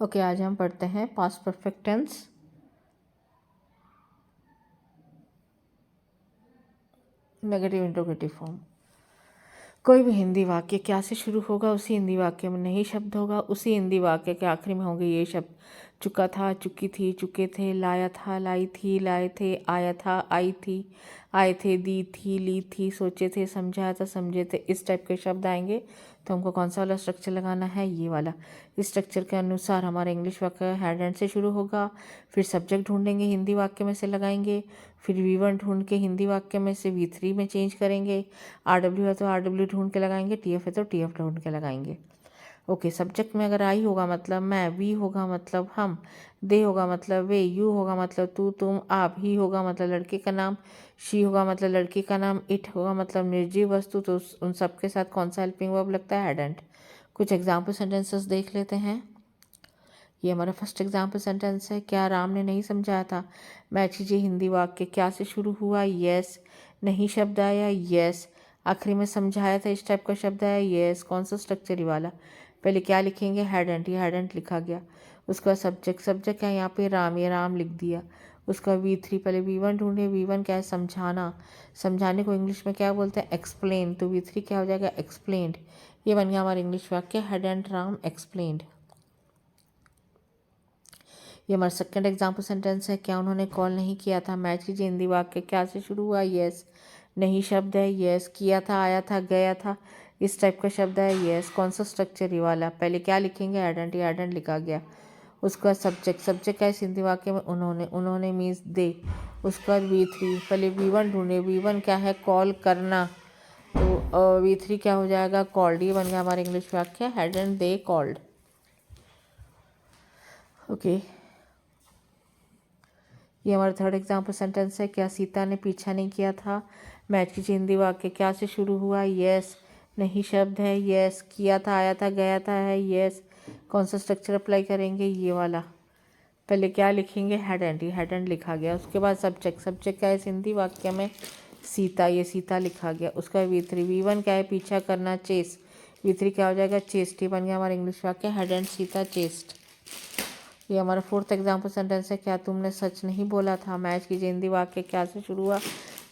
Okay, आज हम पढ़ते हैं past perfect tense. Negative interrogative form. कोई भी हिंदी वाक्य क्या से शुरू होगा, उसी हिंदी वाक्य में नहीं शब्द होगा, उसी हिंदी वाक्य के आखिरी में होंगे ये शब्द। चुका था, चुकी थी, चुके थे, लाया था, लाई थी, लाए थे, आया था, आई थी, आए थे, दी थी, ली थी, सोचे थे, समझाया था, समझे थे। इस टाइप के शब्द आएंगे तो हमको कौन सा वाला स्ट्रक्चर लगाना है, ये वाला। इस स्ट्रक्चर के अनुसार हमारा इंग्लिश वाक्य हैड एंड से शुरू होगा, फिर सब्जेक्ट ढूंढेंगे, हिंदी वाक्य में से लगाएंगे, फिर V1 ढूंढ के हिंदी वाक्य में से V3 में चेंज करेंगे, RW है तो RW ढूंढ के लगाएंगे, TF है तो TF ढूंढ के लगाएंगे। ओके, सब्जेक्ट में अगर आई होगा मतलब मैं, वी होगा मतलब हम, दे होगा मतलब वे, यू होगा मतलब तू तुम आप, ही होगा मतलब लड़के का नाम, शी होगा मतलब लड़की का नाम, इट होगा मतलब निर्जीव वस्तु। तो उन सब के साथ कौन सा हेल्पिंग वर्ब लगता है, हैड एंड। कुछ एग्जाम्पल सेंटेंसेस देख लेते हैं। ये हमारा फर्स्ट एग्जाम्पल सेंटेंस है। क्या राम ने नहीं समझाया था। मैच कीजिए हिंदी वाक्य। क्या से शुरू हुआ, यस। नहीं शब्द आया, यस। आखिरी में समझाया था, इस टाइप का शब्द आया, यस। कौन सा स्ट्रक्चर वाला। पहले क्या लिखेंगे, हैड एंड। ये हैड एंड लिखा गया। उसका सब्जेक्ट, सब्जेक्ट क्या है यहाँ पे, राम, ये राम लिख दिया। उसका V3, पहले V1 ढूंढे। V1 क्या है, समझाना। समझाने को इंग्लिश में क्या बोलते हैं, एक्सप्लेन। तो V3 क्या हो जाएगा, एक्सप्लेन्ड। ये बन गया हमारा इंग्लिश वाक्य, हैड एंड राम एक्सप्लेन्ड। ये हमारा सेकंड एग्जाम्पल सेंटेंस है। क्या उन्होंने कॉल नहीं किया था। मैच कीजिए हिंदी वाक्य। क्या से शुरू हुआ, यस। नहीं शब्द है, यस। किया था, आया था, गया था, इस टाइप का शब्द है, यस। कौन सा स्ट्रक्चर ये वाला। पहले क्या लिखेंगे, एडेंट। ये एडेंट लिखा गया। उसका सब्जेक्ट, सब्जेक्ट क्या है इस हिंदी वाक्य में, उन्होंने। उन्होंने मीन्स दे। उसका V3, पहले V1 ढूंढे। V1 क्या है, कॉल करना। तो V3 क्या हो जाएगा, कॉल्ड। ये बन गया हमारा इंग्लिश वाक्य, had and they called. Okay, ये हमारा थर्ड एग्जाम्पल सेंटेंस है। क्या सीता ने पीछा नहीं किया था। मैच कीजिए हिंदी वाक्य। क्या से शुरू हुआ, यस। नहीं शब्द है, यस। किया था, आया था, गया था है, यस। कौन सा स्ट्रक्चर अप्लाई करेंगे, ये वाला। पहले क्या लिखेंगे, हैड एंड। ये हैड एंड लिखा गया। उसके बाद सब्जेक्ट, सब्जेक्ट क्या है इस हिंदी वाक्य में, सीता। ये सीता लिखा गया। उसका V3, V1 क्या है, पीछा करना, चेस। V3 क्या हो जाएगा, चेस्ट। ये बन गया हमारा इंग्लिश वाक्य, हैड एंड सीता चेस्ट। ये हमारा फोर्थ एग्जाम्पल सेंटेंस है। क्या तुमने सच नहीं बोला था। मैच कीजिए हिंदी वाक्य। क्या से शुरू हुआ,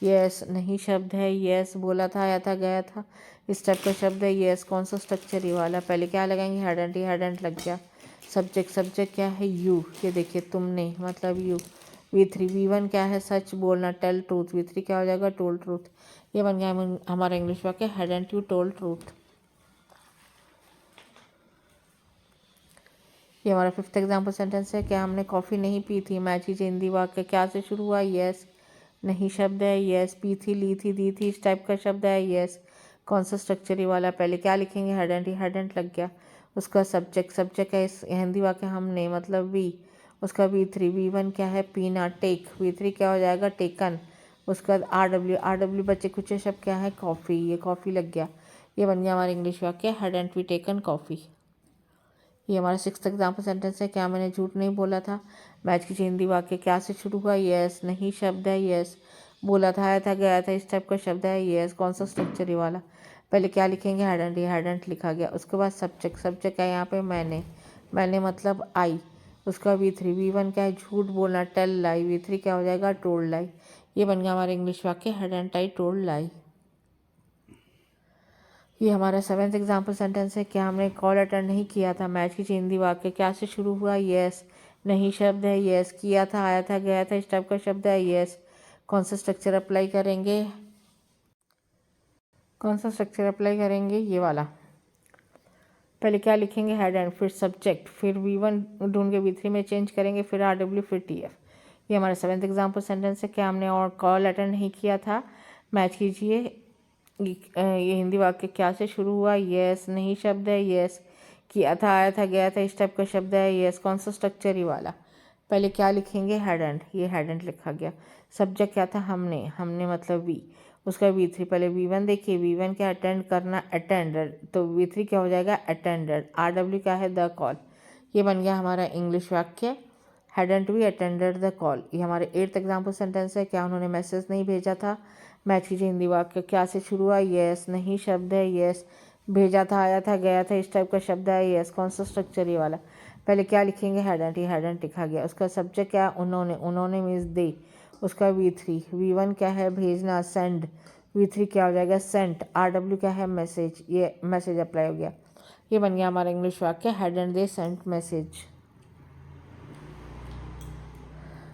यस। नहीं शब्द है, यस। बोला था, आया था, गया था, इस टाइप का शब्द है, यस। कौन सा स्ट्रक्चर ये वाला। पहले क्या लगाएंगे, हैड एंड। ये हैड एंड लग गया। सब्जेक्ट, सब्जेक्ट क्या है, यू। ये देखिए, तुमने मतलब यू। V3, V1 क्या है, सच बोलना, टेल ट्रूथ। V3 क्या हो जाएगा, टोल्ड ट्रूथ। ये बन गया हमारा इंग्लिश वाक्य, had and you told truth. ये हमारा फिफ्थ एग्जाम्पल सेंटेंस है। क्या हमने कॉफ़ी नहीं पी थी। मैच कीजिए हिंदी वाक्य। क्या से शुरू हुआ, यस। नहीं शब्द है, यस। पी थी, ली थी, दी थी, इस टाइप का शब्द है, यस। कौन सा स्ट्रक्चर ये वाला। पहले क्या लिखेंगे, हेड एंड। हेड एंड लग गया। उसका सब्जेक्ट, सब्जेक्ट है इस हिंदी वाक्य, हमने मतलब वी। उसका V3, V1 क्या है, पीना, टेक। V3 क्या हो जाएगा, टेकन। उसका RW, RW बच्चे कुछ शब्द क्या है, कॉफ़ी। ये कॉफ़ी लग गया। ये बन गया हमारा इंग्लिश वाक्य, had and we taken coffee. ये हमारा सिक्स्थ एग्जाम्पल सेंटेंस है। क्या मैंने झूठ नहीं बोला था। मैच कीजिए हिंदी वाक्य। क्या से शुरू हुआ, यस। नहीं शब्द है, यस। बोला था, आया था, गया था, इस टाइप का शब्द है, यस। कौन सा स्ट्रक्चर ये वाला। पहले क्या लिखेंगे, हैड एंड। ये हैड एंड लिखा गया। उसके बाद सब्जेक्ट, सब्जेक्ट है यहाँ पे मैंने। मैंने मतलब आई। उसका V3, V1 क्या है, झूठ बोलना, टेल लाई। V3 क्या हो जाएगा, टोल्ड लाई। ये बन गया हमारा इंग्लिश वाक्य, हैड एंड आई टोल्ड लाई। ये हमारा सेवेंथ एग्जाम्पल सेंटेंस है। क्या हमने कॉल अटेंड नहीं किया था। मैच कीजिए हिंदी वाक्य। क्या से शुरू हुआ, यस। नहीं शब्द है, यस। किया था, आया था, गया था, इस टाइप का शब्द है, यस। कौन सा स्ट्रक्चर अप्लाई करेंगे, कौन सा स्ट्रक्चर अप्लाई करेंगे, ये वाला। पहले क्या लिखेंगे, हेड एंड, फिर सब्जेक्ट, फिर V1 ढूंढ के V3 में चेंज करेंगे, फिर RW, फिर TF। ये हमारा सेवेंथ एग्जाम्पल सेंटेंस है। क्या हमने और कॉल अटेंड नहीं किया था। मैच कीजिए ये हिंदी वाक्य। क्या से शुरू हुआ, यस। नहीं शब्द है, यस। किया था, आया था, गया था, इस टाइप का शब्द है, यस। कौन सा स्ट्रक्चर ये वाला। पहले क्या लिखेंगे, हैड एंड। ये हैड एंड लिखा गया। सब्जेक्ट क्या था, हमने। हमने मतलब वी। उसका V3, पहले V1 देखिए। V1 क्या, अटेंड करना, अटेंडेड। तो V3 क्या हो जाएगा, अटेंडेड। RW क्या है, द कॉल। ये बन गया हमारा इंग्लिश वाक्य, had and we attended the call. ये हमारे एट्थ एग्जाम्पल सेंटेंस है। क्या उन्होंने मैसेज नहीं भेजा था। मैच कीजिए हिंदी वाक्य। क्या से शुरू हुआ, यस। नहीं शब्द है, यस। भेजा था, आया था, गया था, इस टाइप का शब्द है, यस। कौन सा स्ट्रक्चर ये वाला। पहले क्या लिखेंगे, हैडंट, ये हैडंट लिखा गया। उसका सब्जेक्ट क्या, उन्होंने, उन्होंने मीन्स दे। उसका V3, V1 क्या है, भेजना, सेंड। V3 क्या हो जाएगा, सेंट। RW क्या है, मैसेज, ये मैसेज अप्लाई हो गया। ये बन गया हमारा इंग्लिश वाक्य, हैडंट दे सेंट मैसेज।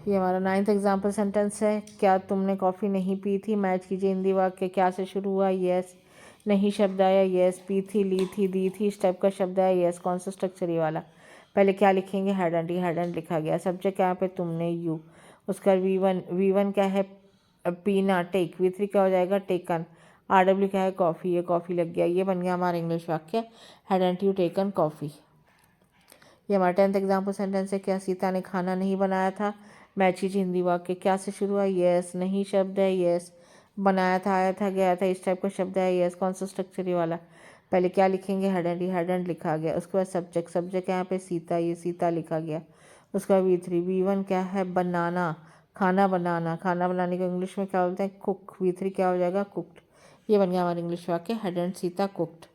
ये हमारा 9th एग्जाम्पल सेंटेंस है। क्या तुमने कॉफ़ी नहीं पी थी। मैच कीजिए हिंदी वाक्य। क्या से शुरू हुआ, यस। नहीं शब्द आया, यस। पी थी, ली थी, दी थी, इस टाइप का शब्द आया, यस। कौन सा स्ट्रक्चर ये वाला। पहले क्या लिखेंगे, हैडंट, ये हैडंट लिखा गया। सब्जेक्ट यहाँ पे तुमने, यू। उसका V1 क्या है, पीना, टेक। V3 क्या हो जाएगा, टेकन। RW क्या है, कॉफ़ी, ये कॉफ़ी लग गया। ये बन गया हमारा इंग्लिश वाक्य, हैडंट यू टेकन कॉफ़ी। ये हमारा 10th एग्जाम्पल सेंटेंस है। क्या सीता ने खाना नहीं बनाया था। मैच कीजिए हिंदी वाक्य। क्या से शुरू हुआ, यस। नहीं शब्द है, यस। बनाया था, आया था, गया था, इस टाइप का शब्द है, यस। कौन सा स्ट्रक्चर ये वाला। पहले क्या लिखेंगे, हैडंट, ये हैडंट लिखा गया। उसके बाद सब्जेक्ट यहाँ पे सीता, ये सीता लिखा गया। उसका V3, V1 क्या है, बनाना, खाना बनाना। खाना बनाने को इंग्लिश में क्या बोलते हैं, कुक। V3 क्या हो जाएगा, कुक्ड। ये बन गया हमारा इंग्लिश वाक्य, हैडंट सीता कुक्ड।